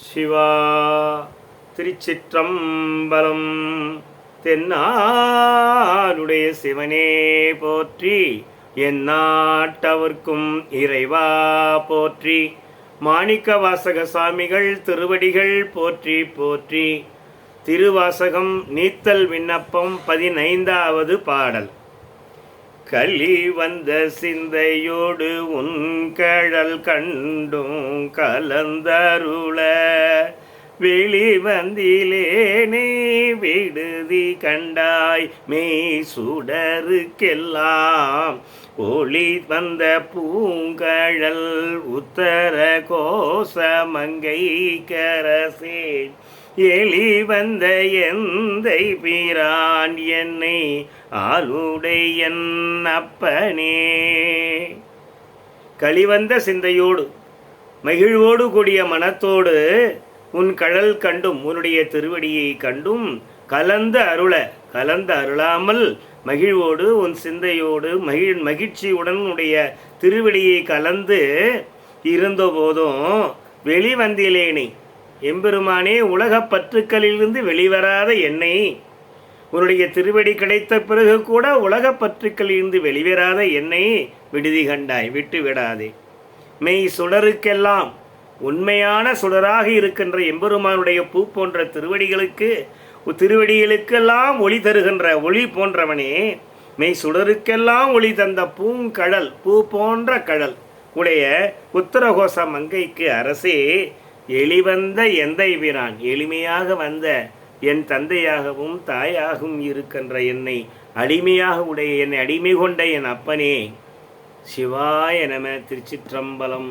சிவா திருச்சிற்றம்பலம். தென்னாடுடைய சிவனே போற்றி, என் நாட்டவர்க்கும் இறைவா போற்றி. மாணிக்க வாசக சாமிகள் திருவடிகள் போற்றி போற்றி. திருவாசகம் நீத்தல் விண்ணப்பம் 15வது பாடல். களி வந்த சிந்தையோடு உன் கழல் கண்டும் கலந்தருள வெளிவந்திலேனே விடுதி கண்டாய் மெய் சுடருக்கெல்லாம் ஒளி வந்த பூங்கழல் உத்தர கோசமங்கை கரசே எளி வந்த எந்தை பிரான் என்னை ஆளுடைய அப்பனே. களிவந்த சிந்தையோடு மகிழ்வோடு கூடிய மனத்தோடு உன் கழல் கண்டும் உன்னுடைய திருவடியை கண்டும் கலந்து அருளாமல் மகிழ்வோடு உன் சிந்தையோடு மகிழ்ச்சியுடன் உடைய திருவடியை கலந்து இருந்த போதும் வெளிவந்திலேனே எம்பெருமானே, உலகப் பற்றுக்களிலிருந்து வெளிவராத என்னை உன்னுடைய திருவடி கிடைத்த பிறகு கூட உலகப் பற்றுக்களிலிருந்து வெளிவராத என்னை விடுதி கண்டாய், விட்டு விடாதே. மெய் சுடருக்கெல்லாம் உண்மையான சுடராக இருக்கின்ற எம்பெருமானுடைய பூ போன்ற திருவடிகளுக்கெல்லாம் ஒளி தருகின்ற ஒளி போன்றவனே, மெய் சுடருக்கெல்லாம் ஒளி தந்த பூங்கழல் பூ போன்ற கழல் உடைய உத்தரகோச மங்கைக்கு அரசே, எளிவந்த எந்தை பிரான் எளிமையாக வந்த என் தந்தையாகவும் தாயாகவும் இருக்கின்ற என்னை அடிமையாக உடைய என்னை அடிமை கொண்ட என் அப்பனே. சிவாய நம. திருச்சிற்றம்பலம்.